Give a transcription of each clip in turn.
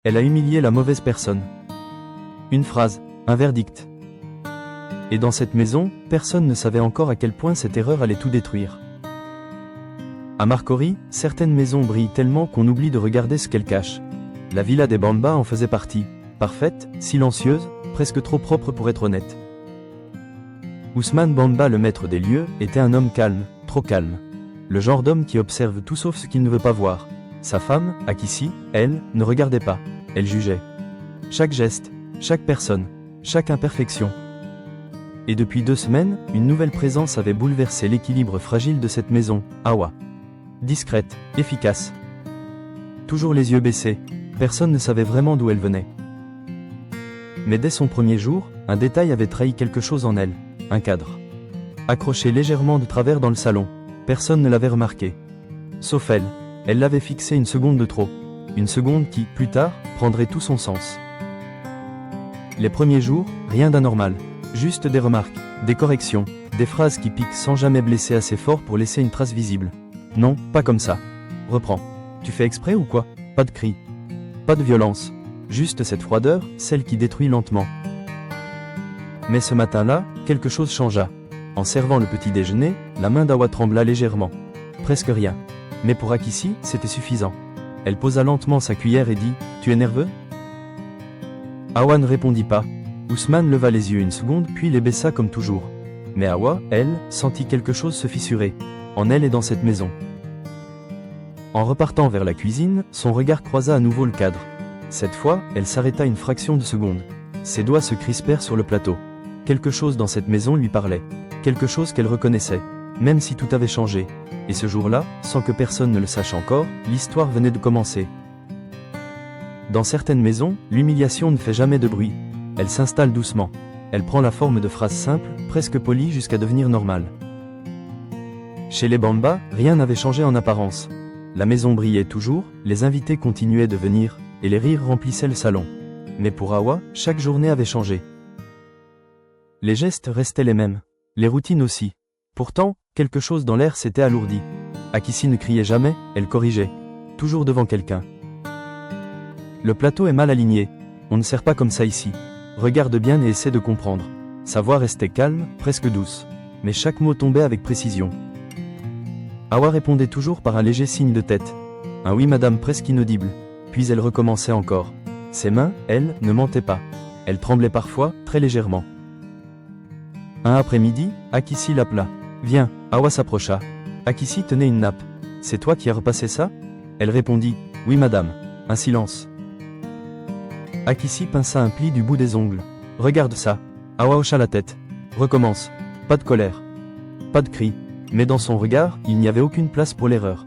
Elle a humilié la mauvaise personne. Une phrase, un verdict. Et dans cette maison, personne ne savait encore à quel point cette erreur allait tout détruire. À Marcory, certaines maisons brillent tellement qu'on oublie de regarder ce qu'elles cachent. La villa des Bamba en faisait partie. Parfaite, silencieuse, presque trop propre pour être honnête. Ousmane Bamba, le maître des lieux, était un homme calme, trop calme. Le genre d'homme qui observe tout sauf ce qu'il ne veut pas voir. Sa femme, Akissi, elle, ne regardait pas. Elle jugeait. Chaque geste, chaque personne, chaque imperfection. Et depuis 2 semaines, une nouvelle présence avait bouleversé l'équilibre fragile de cette maison, Awa. Discrète, efficace. Toujours les yeux baissés, personne ne savait vraiment d'où elle venait. Mais dès son premier jour, un détail avait trahi quelque chose en elle, un cadre. Accroché légèrement de travers dans le salon, personne ne l'avait remarqué. Sauf elle, elle l'avait fixé une seconde de trop. Une seconde qui, plus tard, prendrait tout son sens. Les premiers jours, rien d'anormal, juste des remarques, des corrections, des phrases qui piquent sans jamais blesser assez fort pour laisser une trace visible. Non, pas comme ça. Reprends. Tu fais exprès ou quoi? Pas de cris. Pas de violence. Juste cette froideur, celle qui détruit lentement. Mais ce matin-là, quelque chose changea. En servant le petit déjeuner, la main d'Awa trembla légèrement. Presque rien. Mais pour Akissi, c'était suffisant. Elle posa lentement sa cuillère et dit « Tu es nerveux ?» Awa ne répondit pas. Ousmane leva les yeux une seconde puis les baissa comme toujours. Mais Awa, elle, sentit quelque chose se fissurer. En elle et dans cette maison. En repartant vers la cuisine, son regard croisa à nouveau le cadre. Cette fois, elle s'arrêta une fraction de seconde. Ses doigts se crispèrent sur le plateau. Quelque chose dans cette maison lui parlait. Quelque chose qu'elle reconnaissait, même si tout avait changé. Et ce jour-là, sans que personne ne le sache encore, l'histoire venait de commencer. Dans certaines maisons, l'humiliation ne fait jamais de bruit. Elle s'installe doucement. Elle prend la forme de phrases simples, presque polies jusqu'à devenir normale. Chez les Bamba, rien n'avait changé en apparence. La maison brillait toujours, les invités continuaient de venir, et les rires remplissaient le salon. Mais pour Awa, chaque journée avait changé. Les gestes restaient les mêmes. Les routines aussi. Pourtant, quelque chose dans l'air s'était alourdi. Akissi ne criait jamais, elle corrigeait. Toujours devant quelqu'un. Le plateau est mal aligné. On ne sert pas comme ça ici. Regarde bien et essaie de comprendre. Sa voix restait calme, presque douce. Mais chaque mot tombait avec précision. Awa répondait toujours par un léger signe de tête. Un oui madame presque inaudible. Puis elle recommençait encore. Ses mains, elles, ne mentaient pas. Elles tremblaient parfois, très légèrement. Un après-midi, Akissi l'appela. Viens, Awa s'approcha. Akissi tenait une nappe. C'est toi qui as repassé ça? Elle répondit. Oui madame. Un silence. Akissi pinça un pli du bout des ongles. Regarde ça. Awa hocha la tête. Recommence. Pas de colère. Pas de cri. Mais dans son regard, il n'y avait aucune place pour l'erreur.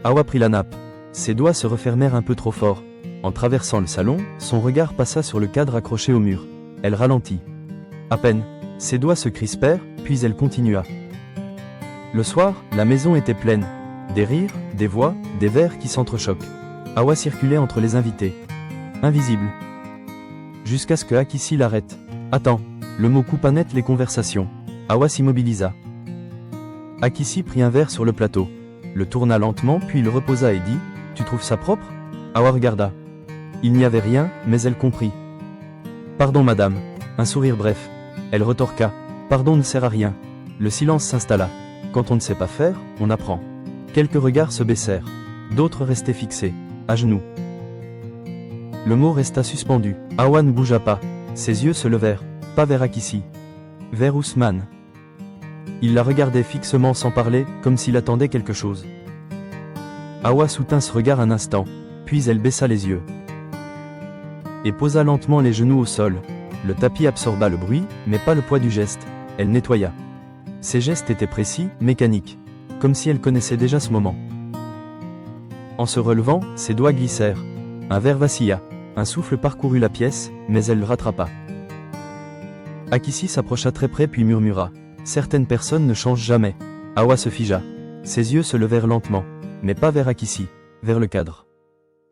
Awa prit la nappe. Ses doigts se refermèrent un peu trop fort. En traversant le salon, son regard passa sur le cadre accroché au mur. Elle ralentit. À peine. Ses doigts se crispèrent, puis elle continua. Le soir, la maison était pleine. Des rires, des voix, des verres qui s'entrechoquent. Awa circulait entre les invités. Invisible. Jusqu'à ce que Akissi l'arrête. Attends. Le mot coupa net les conversations. Awa s'immobilisa. Akissi prit un verre sur le plateau. Le tourna lentement puis il reposa et dit « Tu trouves ça propre ?» Awa regarda. Il n'y avait rien, mais elle comprit. « Pardon madame. » Un sourire bref. Elle retorqua. « Pardon ne sert à rien. » Le silence s'installa. Quand on ne sait pas faire, on apprend. Quelques regards se baissèrent. D'autres restaient fixés, à genoux. Le mot resta suspendu. Awa ne bougea pas. Ses yeux se levèrent, pas vers Akissi. Vers Ousmane. Il la regardait fixement sans parler, comme s'il attendait quelque chose. Awa soutint ce regard un instant, puis elle baissa les yeux. Et posa lentement les genoux au sol. Le tapis absorba le bruit, mais pas le poids du geste. Elle nettoya. Ses gestes étaient précis, mécaniques. Comme si elle connaissait déjà ce moment. En se relevant, ses doigts glissèrent. Un verre vacilla. Un souffle parcourut la pièce, mais elle le rattrapa. Akissi s'approcha très près puis murmura. Certaines personnes ne changent jamais. Awa se figea. Ses yeux se levèrent lentement, mais pas vers Akissi, vers le cadre.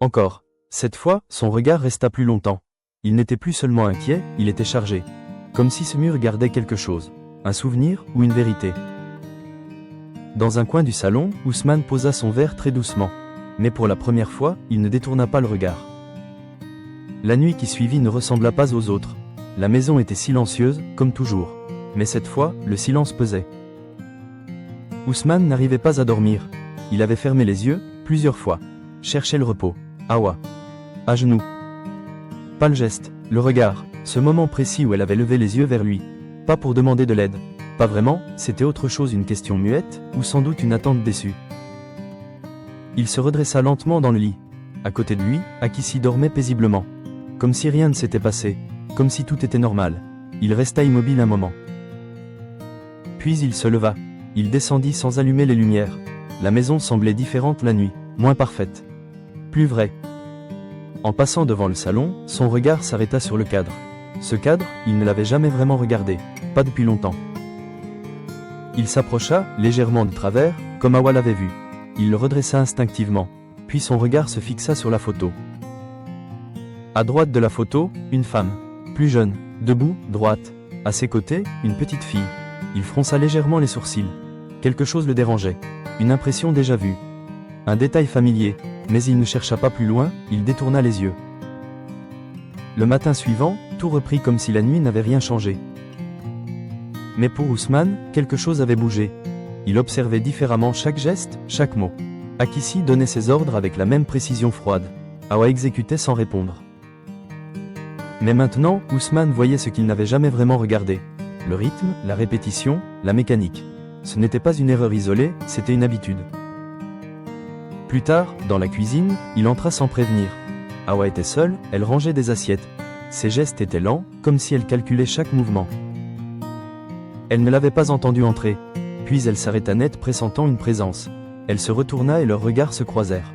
Encore. Cette fois, son regard resta plus longtemps. Il n'était plus seulement inquiet, il était chargé. Comme si ce mur gardait quelque chose. Un souvenir ou une vérité. Dans un coin du salon, Ousmane posa son verre très doucement. Mais pour la première fois, il ne détourna pas le regard. La nuit qui suivit ne ressembla pas aux autres. La maison était silencieuse, comme toujours. Mais cette fois, le silence pesait. Ousmane n'arrivait pas à dormir. Il avait fermé les yeux, plusieurs fois. Cherchait le repos. Awa. À genoux. Pas le geste, le regard, ce moment précis où elle avait levé les yeux vers lui. Pas pour demander de l'aide. Pas vraiment, c'était autre chose, une question muette, ou sans doute une attente déçue. Il se redressa lentement dans le lit. À côté de lui, Akissi dormait paisiblement. Comme si rien ne s'était passé, comme si tout était normal. Il resta immobile un moment. Puis il se leva. Il descendit sans allumer les lumières. La maison semblait différente la nuit, moins parfaite. Plus vraie. En passant devant le salon, son regard s'arrêta sur le cadre. Ce cadre, il ne l'avait jamais vraiment regardé, pas depuis longtemps. Il s'approcha, légèrement de travers, comme Awa l'avait vu. Il le redressa instinctivement, puis son regard se fixa sur la photo. À droite de la photo, une femme, plus jeune, debout, droite. À ses côtés, une petite fille. Il fronça légèrement les sourcils. Quelque chose le dérangeait. Une impression déjà vue. Un détail familier, mais il ne chercha pas plus loin, il détourna les yeux. Le matin suivant, tout reprit comme si la nuit n'avait rien changé. Mais pour Ousmane, quelque chose avait bougé. Il observait différemment chaque geste, chaque mot. Akissi donnait ses ordres avec la même précision froide. Awa exécutait sans répondre. Mais maintenant, Ousmane voyait ce qu'il n'avait jamais vraiment regardé. Le rythme, la répétition, la mécanique. Ce n'était pas une erreur isolée, c'était une habitude. Plus tard, dans la cuisine, il entra sans prévenir. Awa était seule, elle rangeait des assiettes. Ses gestes étaient lents, comme si elle calculait chaque mouvement. Elle ne l'avait pas entendu entrer. Puis elle s'arrêta net, pressentant une présence. Elle se retourna et leurs regards se croisèrent.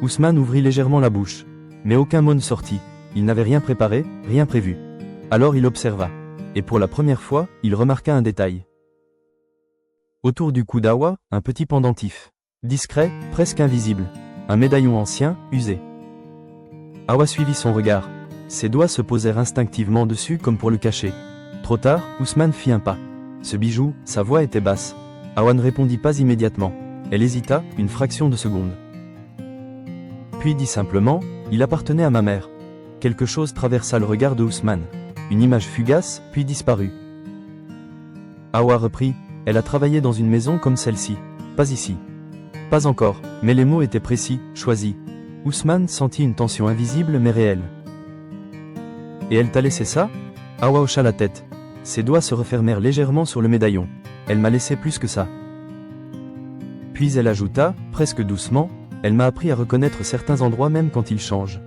Ousmane ouvrit légèrement la bouche. Mais aucun mot ne sortit. Il n'avait rien préparé, rien prévu. Alors il observa. Et pour la première fois, il remarqua un détail. Autour du cou d'Awa, un petit pendentif. Discret, presque invisible. Un médaillon ancien, usé. Awa suivit son regard. Ses doigts se posèrent instinctivement dessus comme pour le cacher. Trop tard, Ousmane fit un pas. Ce bijou, sa voix était basse. Awa ne répondit pas immédiatement. Elle hésita, une fraction de seconde. Puis dit simplement, « Il appartenait à ma mère ». Quelque chose traversa le regard de Ousmane. Une image fugace, puis disparut. Awa reprit, « Elle a travaillé dans une maison comme celle-ci. Pas ici. » Pas encore, mais les mots étaient précis, choisis. Ousmane sentit une tension invisible mais réelle. « Et elle t'a laissé ça ?» Awa hocha la tête. Ses doigts se refermèrent légèrement sur le médaillon. Elle m'a laissé plus que ça. Puis elle ajouta, presque doucement, elle m'a appris à reconnaître certains endroits même quand ils changent.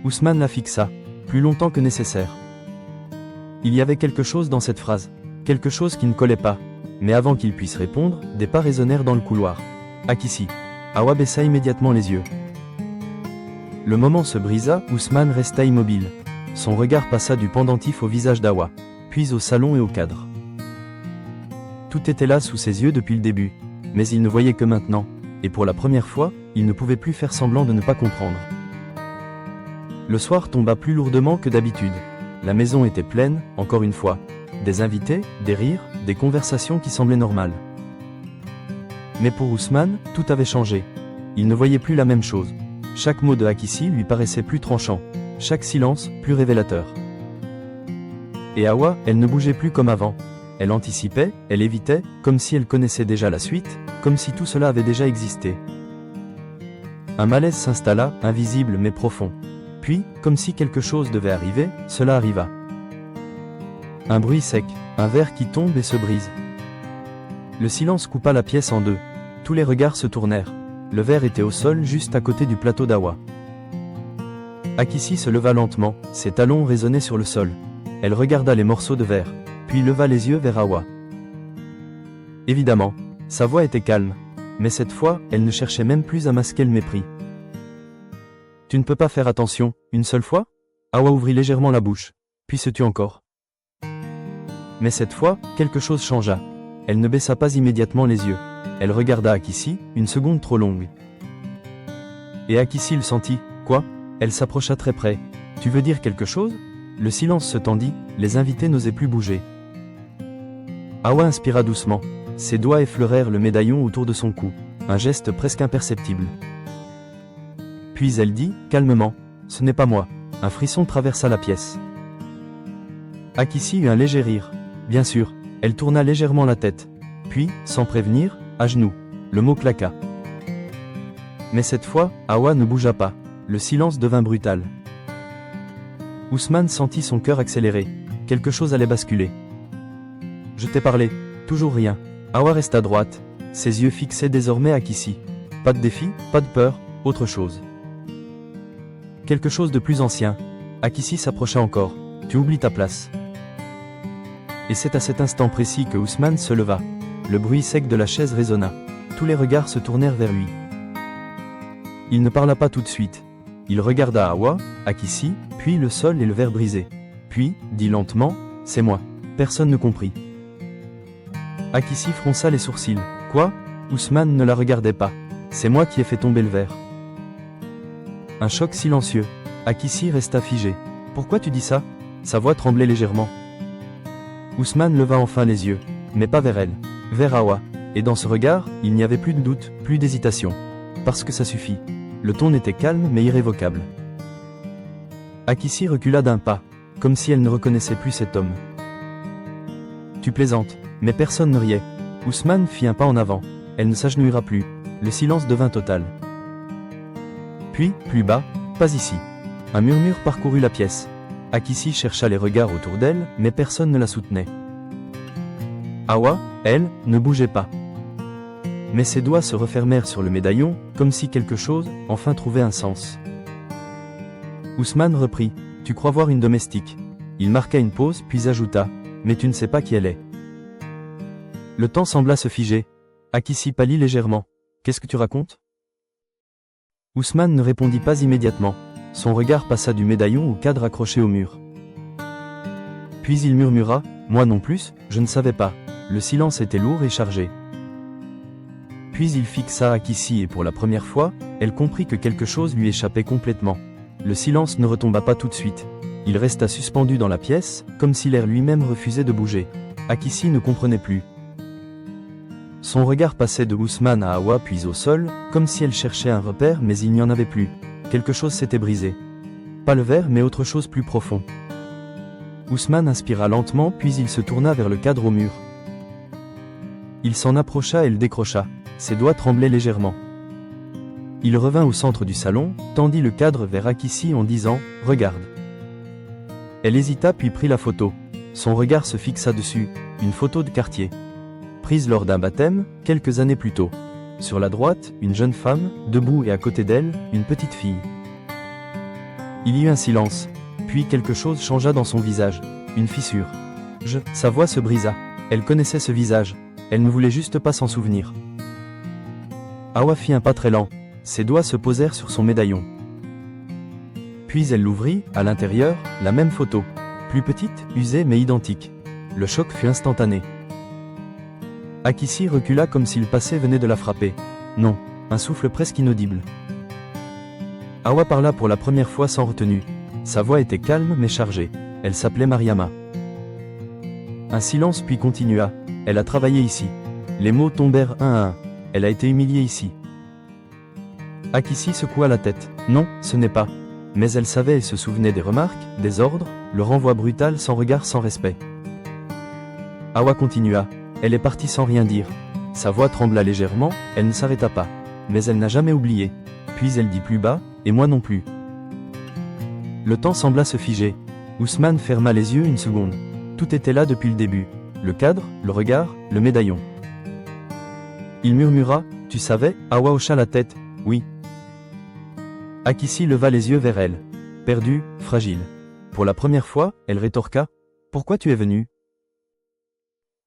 Ousmane la fixa, plus longtemps que nécessaire. Il y avait quelque chose dans cette phrase, quelque chose qui ne collait pas. Mais avant qu'il puisse répondre, des pas résonnèrent dans le couloir. Akissi. Awa baissa immédiatement les yeux. Le moment se brisa, Ousmane resta immobile. Son regard passa du pendentif au visage d'Awa, puis au salon et au cadre. Tout était là sous ses yeux depuis le début, mais il ne voyait que maintenant, et pour la première fois, il ne pouvait plus faire semblant de ne pas comprendre. Le soir tomba plus lourdement que d'habitude. La maison était pleine, encore une fois. Des invités, des rires, des conversations qui semblaient normales. Mais pour Ousmane, tout avait changé. Il ne voyait plus la même chose. Chaque mot de Akissi lui paraissait plus tranchant. Chaque silence, plus révélateur. Et Awa, elle ne bougeait plus comme avant. Elle anticipait, elle évitait, comme si elle connaissait déjà la suite, comme si tout cela avait déjà existé. Un malaise s'installa, invisible mais profond. Puis, comme si quelque chose devait arriver, cela arriva. Un bruit sec, un verre qui tombe et se brise. Le silence coupa la pièce en deux. Tous les regards se tournèrent. Le verre était au sol juste à côté du plateau d'Awa. Akissi se leva lentement, ses talons résonnaient sur le sol. Elle regarda les morceaux de verre, puis leva les yeux vers Awa. Évidemment, sa voix était calme, mais cette fois, elle ne cherchait même plus à masquer le mépris. « Tu ne peux pas faire attention, une seule fois ?» Awa ouvrit légèrement la bouche, puis se tut encore. Mais cette fois, quelque chose changea. Elle ne baissa pas immédiatement les yeux. Elle regarda Akissi, une seconde trop longue. Et Akissi le sentit. « Quoi ?» Elle s'approcha très près. « Tu veux dire quelque chose ?» Le silence se tendit, les invités n'osaient plus bouger. Awa inspira doucement. Ses doigts effleurèrent le médaillon autour de son cou. un geste presque imperceptible. Puis elle dit, calmement, « Ce n'est pas moi ». Un frisson traversa la pièce. Akissi eut un léger rire. Bien sûr, elle tourna légèrement la tête. Puis, sans prévenir, à genoux. Le mot claqua. Mais cette fois, Hawa ne bougea pas. Le silence devint brutal. Ousmane sentit son cœur accélérer. Quelque chose allait basculer. « Je t'ai parlé. » Toujours rien. Hawa resta droite. Ses yeux fixaient désormais Akissi. Pas de défi, pas de peur, autre chose. Quelque chose de plus ancien. Akissi s'approcha encore. « Tu oublies ta place. » Et c'est à cet instant précis que Ousmane se leva. Le bruit sec de la chaise résonna. Tous les regards se tournèrent vers lui. Il ne parla pas tout de suite. Il regarda Hawa, Akissi, puis le sol et le verre brisé. Puis, dit lentement, « C'est moi. » Personne ne comprit. Akissi fronça les sourcils. « Quoi ?» Ousmane ne la regardait pas. « C'est moi qui ai fait tomber le verre. » Un choc silencieux. Akissi resta figé. « Pourquoi tu dis ça ?» Sa voix tremblait légèrement. Ousmane leva enfin les yeux, mais pas vers elle, vers Hawa. Et dans ce regard, il n'y avait plus de doute, plus d'hésitation. Parce que ça suffit. Le ton était calme mais irrévocable. Akissi recula d'un pas, comme si elle ne reconnaissait plus cet homme. « Tu plaisantes », mais personne ne riait. Ousmane fit un pas en avant. Elle ne s'agenouillera plus. Le silence devint total. Puis, plus bas, « Pas ici ». Un murmure parcourut la pièce. Akissi chercha les regards autour d'elle, mais personne ne la soutenait. Hawa, elle, ne bougeait pas. Mais ses doigts se refermèrent sur le médaillon, comme si quelque chose, enfin trouvait un sens. Ousmane reprit, « Tu crois voir une domestique ?» Il marqua une pause, puis ajouta, « Mais tu ne sais pas qui elle est. » Le temps sembla se figer. Akissi pâlit légèrement. « Qu'est-ce que tu racontes ?» Ousmane ne répondit pas immédiatement. Son regard passa du médaillon au cadre accroché au mur. Puis il murmura, « Moi non plus, je ne savais pas. » Le silence était lourd et chargé. Puis il fixa Akissi et pour la première fois, elle comprit que quelque chose lui échappait complètement. Le silence ne retomba pas tout de suite. Il resta suspendu dans la pièce, comme si l'air lui-même refusait de bouger. Akissi ne comprenait plus. Son regard passait de Ousmane à Hawa puis au sol, comme si elle cherchait un repère mais il n'y en avait plus. Quelque chose s'était brisé. Pas le verre mais autre chose plus profond. Ousmane inspira lentement puis il se tourna vers le cadre au mur. Il s'en approcha et le décrocha. Ses doigts tremblaient légèrement. Il revint au centre du salon, tendit le cadre vers Akissi en disant « Regarde ». Elle hésita puis prit la photo. Son regard se fixa dessus, une photo de quartier. Prise lors d'un baptême, quelques années plus tôt. Sur la droite, une jeune femme, debout et à côté d'elle, une petite fille. Il y eut un silence, puis quelque chose changea dans son visage, une fissure. Sa voix se brisa. Elle connaissait ce visage, elle ne voulait juste pas s'en souvenir. Hawa fit un pas très lent, ses doigts se posèrent sur son médaillon. Puis elle l'ouvrit, à l'intérieur, la même photo. Plus petite, usée mais identique. Le choc fut instantané. Akissi recula comme si le passé venait de la frapper. Non, un souffle presque inaudible. Hawa parla pour la première fois sans retenue. Sa voix était calme mais chargée. Elle s'appelait Mariama. Un silence puis continua. Elle a travaillé ici. Les mots tombèrent un à un. Elle a été humiliée ici. Akissi secoua la tête. Non, ce n'est pas. Mais elle savait et se souvenait des remarques, des ordres, le renvoi brutal sans regard, sans respect. Hawa continua. Elle est partie sans rien dire. Sa voix trembla légèrement, elle ne s'arrêta pas. Mais elle n'a jamais oublié. Puis elle dit plus bas, et moi non plus. Le temps sembla se figer. Ousmane ferma les yeux une seconde. Tout était là depuis le début. Le cadre, le regard, le médaillon. Il murmura, « Tu savais ?» Hawa hocha la tête, « Oui. » Akissi leva les yeux vers elle. Perdue, fragile. Pour la première fois, elle rétorqua, « Pourquoi tu es venue ?»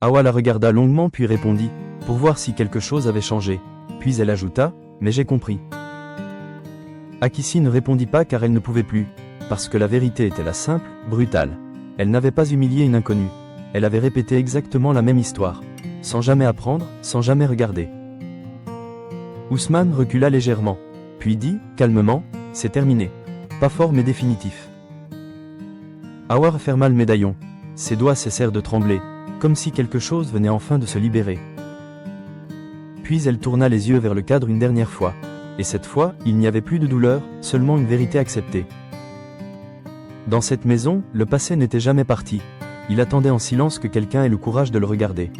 Hawa la regarda longuement puis répondit, « Pour voir si quelque chose avait changé. » Puis elle ajouta, « Mais j'ai compris. » Akissi ne répondit pas car elle ne pouvait plus, parce que la vérité était la simple, brutale. Elle n'avait pas humilié une inconnue. Elle avait répété exactement la même histoire, sans jamais apprendre, sans jamais regarder. Ousmane recula légèrement, puis dit, calmement, « C'est terminé. Pas fort mais définitif. » Hawa referma le médaillon. Ses doigts cessèrent de trembler, comme si quelque chose venait enfin de se libérer. Puis elle tourna les yeux vers le cadre une dernière fois. Et cette fois, il n'y avait plus de douleur, seulement une vérité acceptée. Dans cette maison, le passé n'était jamais parti. Il attendait en silence que quelqu'un ait le courage de le regarder.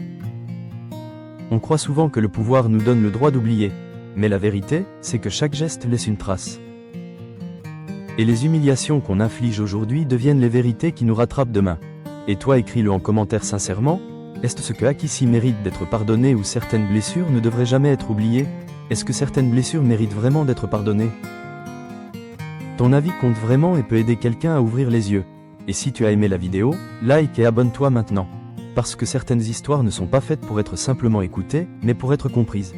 On croit souvent que le pouvoir nous donne le droit d'oublier. Mais la vérité, c'est que chaque geste laisse une trace. Et les humiliations qu'on inflige aujourd'hui deviennent les vérités qui nous rattrapent demain. Et toi, écris-le en commentaire sincèrement. Est-ce que Akissi mérite d'être pardonné ou certaines blessures ne devraient jamais être oubliées? Est-ce que certaines blessures méritent vraiment d'être pardonnées? Ton avis compte vraiment et peut aider quelqu'un à ouvrir les yeux. Et si tu as aimé la vidéo, like et abonne-toi maintenant. Parce que certaines histoires ne sont pas faites pour être simplement écoutées, mais pour être comprises.